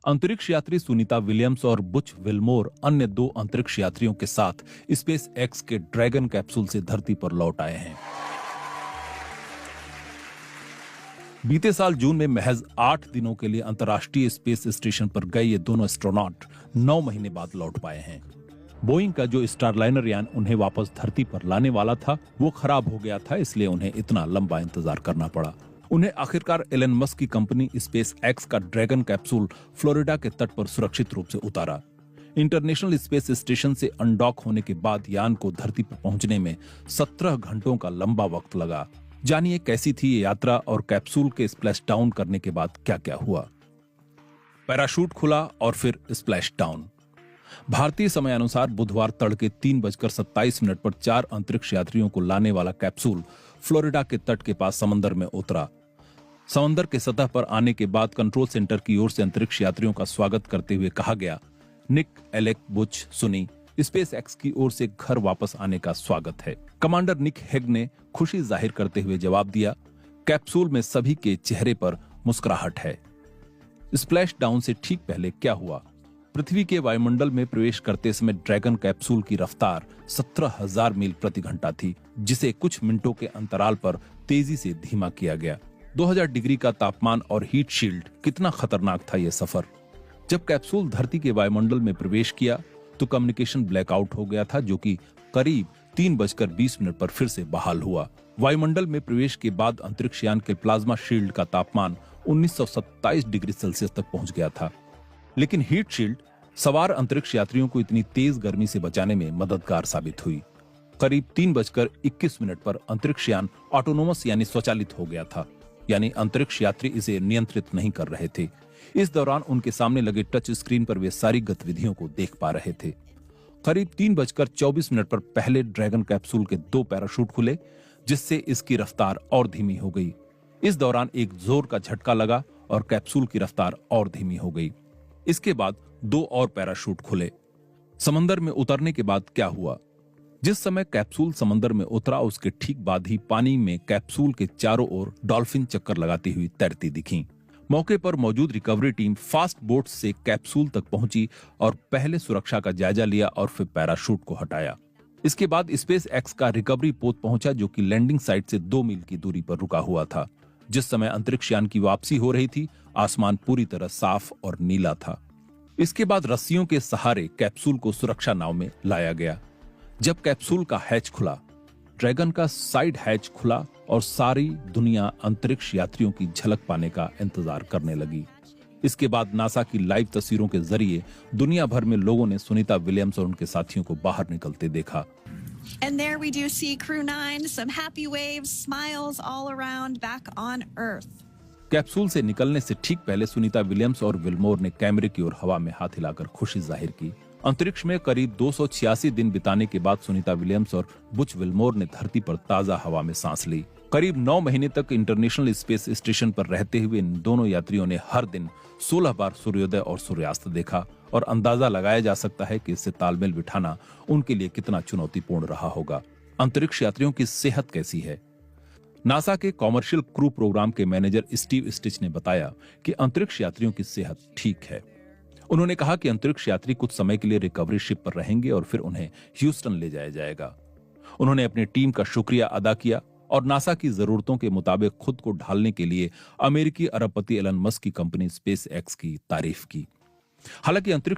अंतरिक्ष यात्री सुनीता विलियम्स और बुच विल्मोर अन्य 2 अंतरिक्ष यात्रियों के साथ स्पेस एक्स के ड्रैगन कैप्सूल से धरती पर लौट आए हैं। बीते साल जून में महज 8 दिनों के लिए अंतर्राष्ट्रीय स्पेस स्टेशन पर गए ये दोनों एस्ट्रोनॉट 9 महीने बाद लौट पाए हैं। बोइंग का जो स्टारलाइनर यान उन्हें वापस धरती पर लाने वाला था वो खराब हो गया था, इसलिए उन्हें इतना लंबा इंतजार करना पड़ा। उन्हें आखिरकार एलन मस्क की कंपनी स्पेस एक्स का ड्रैगन कैप्सूल फ्लोरिडा के तट पर सुरक्षित रूप से उतारा। इंटरनेशनल स्पेस स्टेशन से अनडॉक होने के बाद यान को धरती पर पहुंचने में 17 घंटों का लंबा वक्त लगा। जानिए कैसी थी ये यात्रा और कैप्सूल के स्प्लैश डाउन करने के बाद क्या क्या हुआ। पैराशूट खुला और फिर स्प्लैश डाउन। भारतीय समयानुसार बुधवार तड़के 3:27 पर 4 अंतरिक्ष यात्रियों को लाने वाला कैप्सूल फ्लोरिडा के तट के पास समंदर में उतरा। समंदर के सतह पर आने के बाद कंट्रोल सेंटर की ओर से अंतरिक्ष यात्रियों का स्वागत करते हुए कहा गया, निक, एलेक, बुच, सुनी, स्पेस एक्स की ओर से घर वापस आने का स्वागत है। कमांडर निक हेग ने खुशी जाहिर करते हुए जवाब दिया, कैप्सूल में सभी के चेहरे पर मुस्कुराहट है। स्प्लैश डाउन से ठीक पहले क्या हुआ? पृथ्वी के वायुमंडल में प्रवेश करते समय ड्रैगन कैप्सूल की रफ्तार 17,000 मील प्रति घंटा थी, जिसे कुछ मिनटों के अंतराल पर तेजी से धीमा किया गया। 2000 डिग्री का तापमान और हीट शील्ड, कितना खतरनाक था यह सफर। जब कैप्सूल धरती के वायुमंडल में प्रवेश किया तो कम्युनिकेशन ब्लैकआउट हो गया था, जो कि करीब 3:20 पर फिर से बहाल हुआ। वायुमंडल में प्रवेश के बाद अंतरिक्ष यान के प्लाज्मा शील्ड का तापमान 1927 डिग्री सेल्सियस तक पहुंच गया था, लेकिन हीट शील्ड सवार अंतरिक्ष यात्रियों को इतनी तेज गर्मी से बचाने में मददगार साबित हुई। करीब 3:21 पर अंतरिक्ष यान ऑटोनोमस यानी स्वचालित हो गया था, यानी अंतरिक्ष यात्री इसे नियंत्रित नहीं कर रहे थे। इस दौरान उनके सामने लगे टच स्क्रीन पर वे सारी गतिविधियों को देख पा रहे थे। करीब 3:24 पर पहले ड्रैगन कैप्सूल के 2 पैराशूट खुले, जिससे इसकी रफ्तार और धीमी हो गई। इस दौरान एक जोर का झटका लगा और कैप्सूल की रफ्तार और धीमी हो गई। इसके बाद 2 और पैराशूट खुले। समंदर में उतरने के बाद क्या हुआ? जिस समय कैप्सूल समंदर में उतरा उसके ठीक बाद ही पानी में कैप्सूल के चारों ओर डॉल्फिन चक्कर लगाती हुई तैरती दिखीं। मौके पर मौजूद रिकवरी टीम फास्ट बोट से कैप्सूल तक पहुंची और पहले सुरक्षा का जायजा लिया और फिर पैराशूट को हटाया। इसके बाद स्पेस एक्स का रिकवरी पोत पहुंचा, जो कि लैंडिंग साइट से 2 मील की दूरी पर रुका हुआ था। जिस समय अंतरिक्ष यान की वापसी हो रही थी, आसमान पूरी तरह साफ और नीला था। इसके बाद रस्सियों के सहारे कैप्सूल को सुरक्षा नाव में लाया गया। जब कैप्सूल का हैच खुला, ड्रैगन का साइड हैच खुला और सारी दुनिया अंतरिक्ष यात्रियों की झलक पाने का इंतजार करने लगी। इसके बाद नासा की लाइव तस्वीरों के जरिए दुनिया भर में लोगों ने सुनीता विलियम्स और उनके साथियों को बाहर निकलते देखा। And there we do see Crew 9, some happy waves, smiles all around back on Earth. Capsule से निकलने से ठीक पहले सुनीता विलियम्स और विल्मोर ने कैमरे की ओर हवा में हाथ हिलाकर खुशी जाहिर की। अंतरिक्ष में करीब 286 दिन बिताने के बाद सुनीता विलियम्स और बुच विल्मोर ने धरती पर ताजा हवा में सांस ली। करीब 9 महीने तक इंटरनेशनल स्पेस स्टेशन पर रहते हुए इन दोनों यात्रियों ने हर दिन 16 बार सूर्योदय और सूर्यास्त देखा और अंदाजा लगाया जा सकता है कि इससे तालमेल बिठाना उनके लिए कितना चुनौतीपूर्ण रहा होगा। अंतरिक्ष यात्रियों की सेहत कैसी है? नासा के कॉमर्शियल क्रू प्रोग्राम के मैनेजर स्टीव स्टिच ने बताया कि अंतरिक्ष यात्रियों की सेहत ठीक है। उन्होंने कहा कि अंतरिक्ष यात्री कुछ समय के लिए रिकवरी शिप पर रहेंगे और फिर उन्हें ह्यूस्टन ले जाया जाएगा। उन्होंने अपनी टीम का शुक्रिया अदा किया और नासा की जरूरतों के मुताबिक खुद को ढालने के लिए अमेरिकी अरबपति एलन मस्क की कंपनी स्पेस एक्स की तारीफ की। हालांकि अंतरिक्ष